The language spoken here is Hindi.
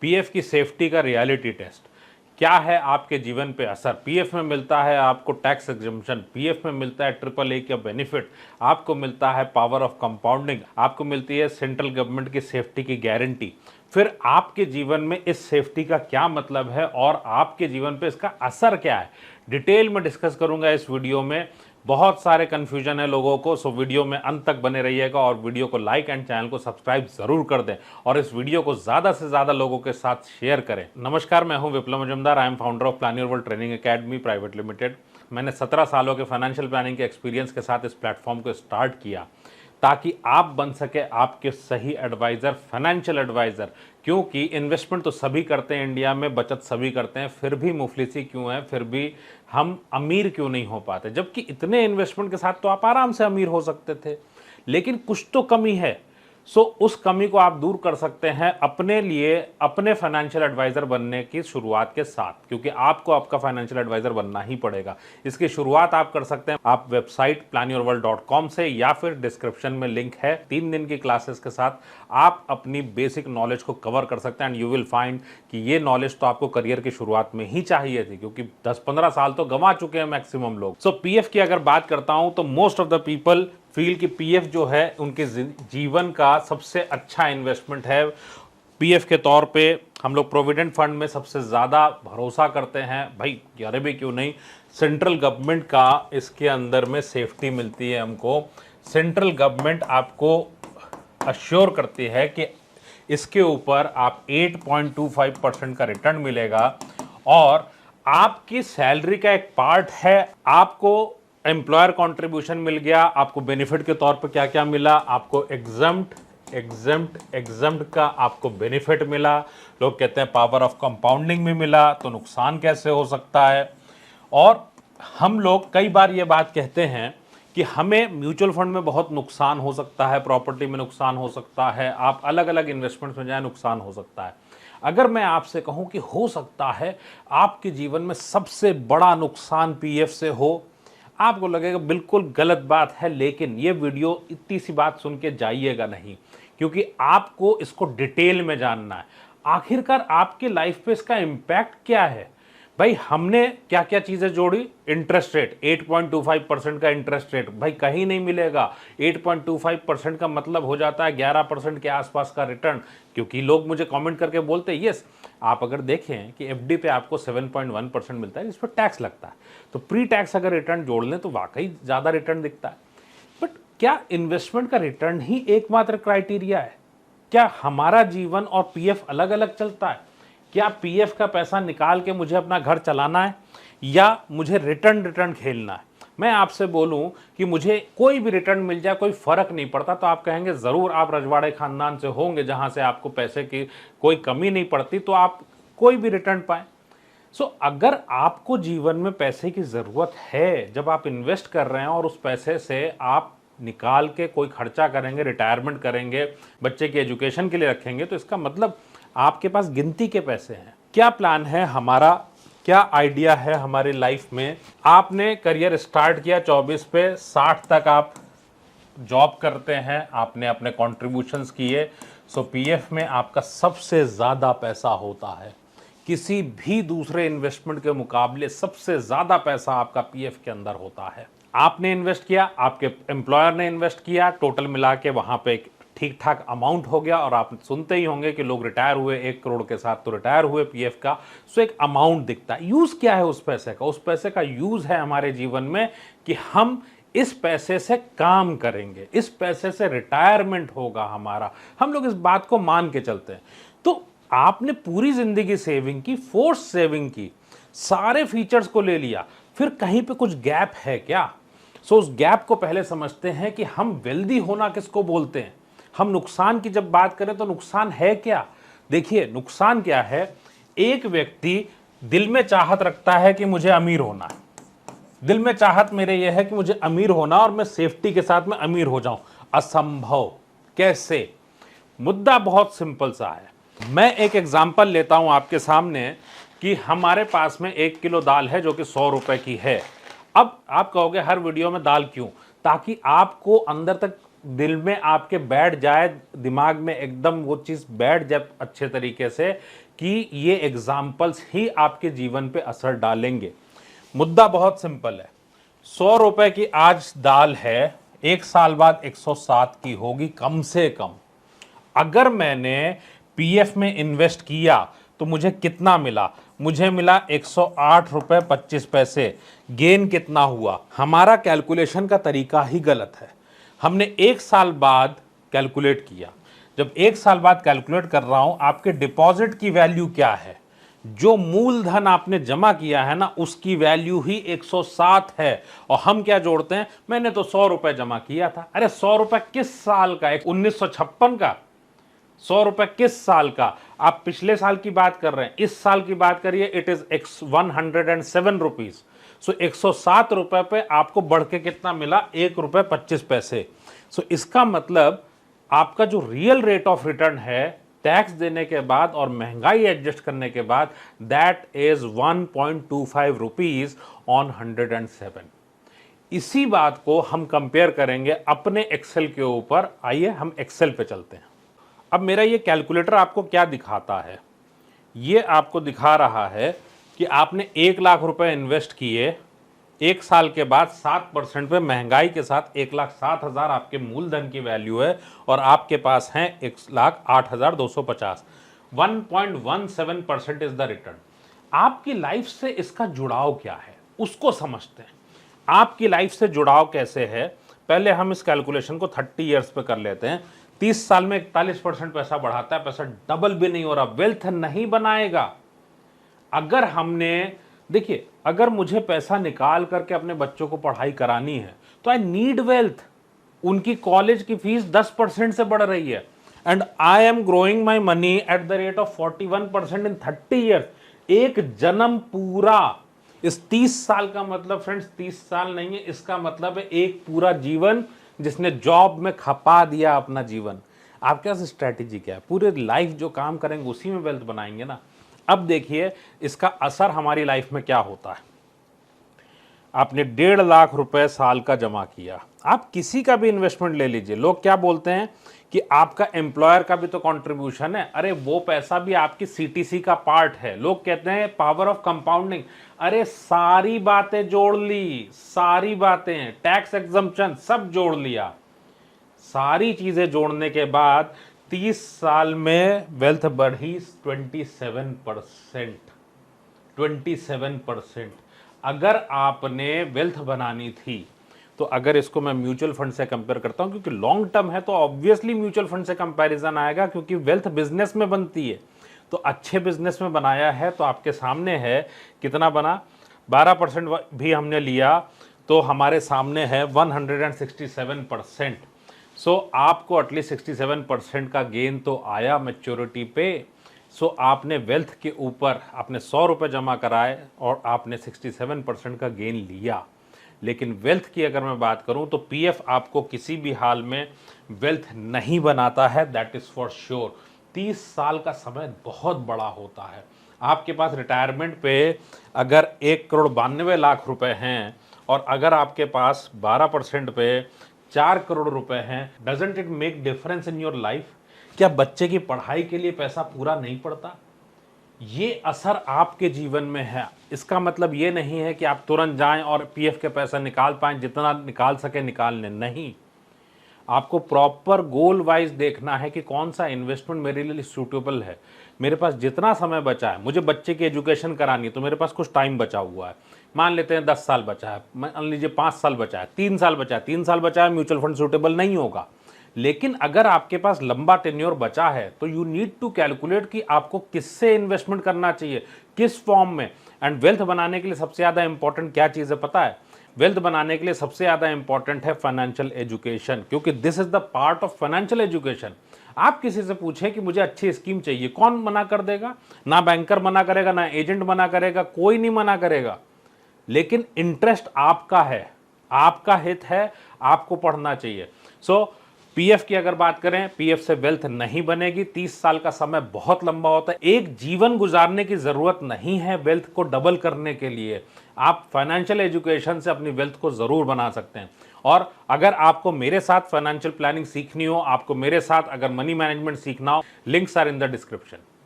पीएफ की सेफ्टी का रियलिटी टेस्ट क्या है, आपके जीवन पे असर। पीएफ में मिलता है आपको टैक्स एग्जम्पशन, पीएफ में मिलता है ट्रिपल ए का बेनिफिट, आपको मिलता है पावर ऑफ कंपाउंडिंग, आपको मिलती है सेंट्रल गवर्नमेंट की सेफ्टी की गारंटी। फिर आपके जीवन में इस सेफ्टी का क्या मतलब है और आपके जीवन पे इसका असर क्या है, डिटेल में डिस्कस करूंगा इस वीडियो में। बहुत सारे कन्फ्यूजन है लोगों को, सो वीडियो में अंत तक बने रहिएगा और वीडियो को लाइक एंड चैनल को सब्सक्राइब जरूर कर दें और इस वीडियो को ज़्यादा से ज़्यादा लोगों के साथ शेयर करें। नमस्कार, मैं हूं Viplav Majumdar. I am founder of Plan Your World Training Academy Private Limited. मैंने 17 सालों के फाइनेंशियल प्लानिंग के एक्सपीरियंस के साथ इस प्लेटफॉर्म को स्टार्ट किया ताकि आप बन सके आपके सही एडवाइज़र, फाइनेंशियल एडवाइज़र। क्योंकि इन्वेस्टमेंट तो सभी करते हैं इंडिया में, बचत सभी करते हैं, फिर भी मुफलिसी क्यों है, फिर भी हम अमीर क्यों नहीं हो पाते, जबकि इतने इन्वेस्टमेंट के साथ तो आप आराम से अमीर हो सकते थे। लेकिन कुछ तो कमी है। सो उस कमी को आप दूर कर सकते हैं अपने लिए, अपने फाइनेंशियल एडवाइज़र बनने की शुरुआत के साथ, क्योंकि आपको आपका फाइनेंशियल एडवाइज़र बनना ही पड़ेगा। इसकी शुरुआत आप कर सकते हैं आप वेबसाइट planyourworld.com से, या फिर डिस्क्रिप्शन में लिंक है। 3 दिन की क्लासेस के साथ आप अपनी बेसिक नॉलेज को कवर कर सकते हैं एंड यू विल फाइंड कि ये नॉलेज तो आपको करियर की शुरुआत में ही चाहिए थी, क्योंकि 10-15 साल तो गंवा चुके हैं मैक्सिमम लोग। सो पीएफ की अगर बात करता हूं तो most of the people feel कि पीएफ जो है उनके जीवन का सबसे अच्छा इन्वेस्टमेंट है। पीएफ के तौर पे हम लोग प्रोविडेंट फंड में सबसे ज़्यादा भरोसा करते हैं। भाई यार भी क्यों नहीं, सेंट्रल गवर्नमेंट का इसके अंदर में सेफ्टी मिलती है हमको। सेंट्रल गवर्नमेंट आपको अश्योर करती है कि इसके ऊपर आप 8.25% का रिटर्न मिलेगा और आपकी सैलरी का एक पार्ट है। आपको एम्प्लॉयर कंट्रीब्यूशन मिल गया, आपको बेनिफिट के तौर पर क्या क्या मिला, आपको एग्जम्प्ट का आपको बेनिफिट मिला। लोग कहते हैं पावर ऑफ कंपाउंडिंग में मिला, तो नुकसान कैसे हो सकता है। और हम लोग कई बार ये बात कहते हैं कि हमें म्यूचुअल फंड में बहुत नुकसान हो सकता है, प्रॉपर्टी में नुकसान हो सकता है, आप अलग अलग इन्वेस्टमेंट्स में जाए नुकसान हो सकता है। अगर मैं आपसे कहूं कि हो सकता है आपके जीवन में सबसे बड़ा नुकसान पीएफ से हो, आपको लगेगा बिल्कुल गलत बात है। लेकिन ये वीडियो इतनी सी बात सुन के जाइएगा नहीं, क्योंकि आपको इसको डिटेल में जानना है। आखिरकार आपके लाइफ पे इसका इम्पैक्ट क्या है। भाई हमने क्या क्या चीज़ें जोड़ी, इंटरेस्ट रेट 8.25% का इंटरेस्ट रेट भाई कहीं नहीं मिलेगा। 8.25% का मतलब हो जाता है 11% के आसपास का रिटर्न। क्योंकि लोग मुझे कमेंट करके बोलते हैं यस, आप अगर देखें कि एफडी पे आपको 7.1% मिलता है, इस पर टैक्स लगता है, तो प्री टैक्स अगर रिटर्न जोड़ लें तो वाकई ज़्यादा रिटर्न दिखता है। बट क्या इन्वेस्टमेंट का रिटर्न ही एकमात्र क्राइटेरिया है? क्या हमारा जीवन और पीएफ अलग अलग चलता है? क्या पीएफ का पैसा निकाल के मुझे अपना घर चलाना है या मुझे रिटर्न खेलना है? मैं आपसे बोलूं कि मुझे कोई भी रिटर्न मिल जाए कोई फर्क नहीं पड़ता, तो आप कहेंगे ज़रूर आप रजवाड़े खानदान से होंगे जहां से आपको पैसे की कोई कमी नहीं पड़ती, तो आप कोई भी रिटर्न पाएं। सो अगर आपको जीवन में पैसे की ज़रूरत है, जब आप इन्वेस्ट कर रहे हैं और उस पैसे से आप निकाल के कोई खर्चा करेंगे, रिटायरमेंट करेंगे, बच्चे की एजुकेशन के लिए रखेंगे, तो इसका मतलब आपके पास गिनती के पैसे हैं। क्या प्लान है हमारा, क्या आइडिया है हमारी लाइफ में? आपने करियर स्टार्ट किया 24 पे, 60 तक आप जॉब करते हैं, आपने अपने कॉन्ट्रीब्यूशंस किए। सो पीएफ में आपका सबसे ज़्यादा पैसा होता है। किसी भी दूसरे इन्वेस्टमेंट के मुकाबले सबसे ज़्यादा पैसा आपका पीएफ के अंदर होता है। आपने इन्वेस्ट किया, आपके एम्प्लॉयर ने इन्वेस्ट किया, टोटल मिला के वहाँ पे एक ठीक ठाक अमाउंट हो गया। और आप सुनते ही होंगे कि लोग रिटायर हुए 1 करोड़ के साथ, तो रिटायर हुए पीएफ का। सो एक अमाउंट दिखता है। यूज़ क्या है उस पैसे का? उस पैसे का यूज़ है हमारे जीवन में कि हम इस पैसे से काम करेंगे, इस पैसे से रिटायरमेंट होगा हमारा। हम लोग इस बात को मान के चलते हैं। तो आपने पूरी जिंदगी सेविंग की, फोर्स सेविंग की, सारे फीचर्स को ले लिया, फिर कहीं पे कुछ गैप है क्या? सो उस गैप को पहले समझते हैं कि हम वेल्दी होना किसको बोलते हैं। हम नुकसान की जब बात करें तो नुकसान है क्या? देखिए नुकसान क्या है। एक व्यक्ति दिल में चाहत रखता है कि मुझे अमीर होना है, दिल में चाहत मेरे यह है कि मुझे अमीर होना और मैं सेफ्टी के साथ में अमीर हो जाऊं। असंभव। कैसे? मुद्दा बहुत सिंपल सा है। मैं एक एग्जांपल लेता हूं आपके सामने कि हमारे पास में 1 किलो दाल है जो कि 100 रुपए की है। अब आप कहोगे हर वीडियो में दाल क्यों? ताकि आपको अंदर तक दिल में आपके बैठ जाए, दिमाग में एकदम वो चीज़ बैठ जाए अच्छे तरीके से कि ये एग्जाम्पल्स ही आपके जीवन पे असर डालेंगे। मुद्दा बहुत सिंपल है। 100 रुपए की आज दाल है, 1 साल बाद 107 की होगी कम से कम। अगर मैंने पीएफ में इन्वेस्ट किया तो मुझे कितना मिला? मुझे मिला 108 रुपए 25 पैसे। गेन कितना हुआ? हमारा कैलकुलेशन का तरीका ही गलत है। हमने 1 साल बाद कैलकुलेट किया। जब 1 साल बाद कैलकुलेट कर रहा हूं, आपके डिपॉजिट की वैल्यू क्या है? जो मूलधन आपने जमा किया है ना, उसकी वैल्यू ही 107 है। और हम क्या जोड़ते हैं? मैंने तो 100 रुपए जमा किया था। अरे 100 रुपए किस साल का? 1956 का? 100 रुपए किस साल का? आप पिछले साल की बात कर रहे हैं, इस साल की बात करिए। It is 107 rupees. सो 107 रुपए पे आपको बढ़ के कितना मिला? 1 रुपए 25 पैसे। सो इसका मतलब आपका जो रियल रेट ऑफ रिटर्न है टैक्स देने के बाद और महंगाई एडजस्ट करने के बाद, दैट इज 1.25 रुपीज ऑन 107। इसी बात को हम कंपेयर करेंगे अपने एक्सेल के ऊपर। आइए हम एक्सेल पे चलते हैं। अब मेरा ये कैलकुलेटर आपको क्या दिखाता है? ये आपको दिखा रहा है कि आपने 1 लाख रुपए इन्वेस्ट किए, 1 साल के बाद 7% पे महंगाई के साथ 1,07,000 आपके मूलधन की वैल्यू है और आपके पास है 1,08,250। 1.17% इज द रिटर्न। आपकी लाइफ से इसका जुड़ाव क्या है उसको समझते हैं। आपकी लाइफ से जुड़ाव कैसे है? पहले हम इस कैलकुलेशन को 30 ईयर्स पे कर लेते हैं। 30 साल में 41% पैसा बढ़ाता है, पैसा डबल भी नहीं हो रहा, वेल्थ नहीं बनाएगा। अगर हमने, देखिए, अगर मुझे पैसा निकाल करके अपने बच्चों को पढ़ाई करानी है तो आई नीड वेल्थ। उनकी कॉलेज की फीस 10% से बढ़ रही है and I am growing my money at the rate of 41% in 30 years. एक जन्म पूरा। इस 30 साल का मतलब फ्रेंड्स 30 साल नहीं है, इसका मतलब है एक पूरा जीवन जिसने जॉब में खपा दिया अपना जीवन। आपके पास स्ट्रैटेजी क्या है? पूरे लाइफ जो काम करेंगे उसी में वेल्थ बनाएंगे ना। अब देखिए इसका असर हमारी लाइफ में क्या होता है। आपने 1.5 लाख रुपए साल का जमा किया। आप किसी का भी इन्वेस्टमेंट ले लीजिए, लोग क्या बोलते हैं कि आपका एम्प्लॉयर का भी तो कंट्रीब्यूशन है। अरे वो पैसा भी आपकी सीटीसी का पार्ट है। लोग कहते हैं पावर ऑफ कंपाउंडिंग। अरे सारी बातें जोड़ ली, सारी बातें, टैक्स एग्जम्पशन सब जोड़ लिया। सारी चीजें जोड़ने के बाद 30 साल में वेल्थ बढ़ी 27%। 27%। अगर आपने वेल्थ बनानी थी तो, अगर इसको मैं म्यूचुअल फंड से कंपेयर करता हूं, क्योंकि लॉन्ग टर्म है तो ऑब्वियसली म्यूचुअल फंड से कंपैरिजन आएगा, क्योंकि वेल्थ बिजनेस में बनती है। तो अच्छे बिजनेस में बनाया है तो आपके सामने है कितना बना। 12% भी हमने लिया तो हमारे सामने है 167%। सो आपको एटलीस्ट 67% का गेन तो आया मैच्योरिटी पे। सो आपने वेल्थ के ऊपर आपने 100 रुपये जमा कराए और आपने 67% का गेन लिया। लेकिन वेल्थ की अगर मैं बात करूं तो पीएफ आपको किसी भी हाल में वेल्थ नहीं बनाता है, दैट इज फॉर श्योर। 30 साल का समय बहुत बड़ा होता है। आपके पास रिटायरमेंट पे अगर 1,92,00,000 रुपए हैं और अगर आपके पास 12% पे 4 करोड़ रुपए हैं, doesn't it make difference in your life? क्या बच्चे की पढ़ाई के लिए पैसा पूरा नहीं पड़ता? ये असर आपके जीवन में है। इसका मतलब ये नहीं है कि आप तुरंत जाएं और पीएफ के पैसा निकाल पाएं, जितना निकाल सके निकालने। नहीं, आपको प्रॉपर गोल वाइज देखना है कि कौन सा इन्वेस्टमेंट मेरे लिए सूटेबल है। मेरे पास जितना समय बचा है, मुझे बच्चे की एजुकेशन करानी है तो मेरे पास कुछ टाइम बचा हुआ है। मान लेते हैं 10 साल बचा है, मान लीजिए 5 साल बचा है, 3 साल बचा है, 3 साल बचा है, म्यूचुअल फंड सूटेबल नहीं होगा। लेकिन अगर आपके पास लंबा टेन्योर बचा है तो यू नीड टू कैलकुलेट कि आपको किससे इन्वेस्टमेंट करना चाहिए, किस फॉर्म में। एंड वेल्थ बनाने के लिए सबसे ज़्यादा इंपॉर्टेंट क्या चीज़ है पता है? वेल्थ बनाने के लिए सबसे ज़्यादा इंपॉर्टेंट है फाइनेंशियल एजुकेशन, क्योंकि this is the part of financial education. आप किसी से पूछें कि मुझे अच्छी स्कीम चाहिए, कौन मना कर देगा? ना बैंकर मना करेगा, ना एजेंट मना करेगा, कोई नहीं मना करेगा। लेकिन इंटरेस्ट आपका है, आपका हित है, आपको पढ़ना चाहिए। सो पीएफ की अगर बात करें, पीएफ से वेल्थ नहीं बनेगी। 30 साल का समय बहुत लंबा होता है। एक जीवन गुजारने की जरूरत नहीं है वेल्थ को डबल करने के लिए। आप फाइनेंशियल एजुकेशन से अपनी वेल्थ को जरूर बना सकते हैं। और अगर आपको मेरे साथ फाइनेंशियल प्लानिंग सीखनी हो, आपको मेरे साथ अगर मनी मैनेजमेंट सीखना हो, links are in the description.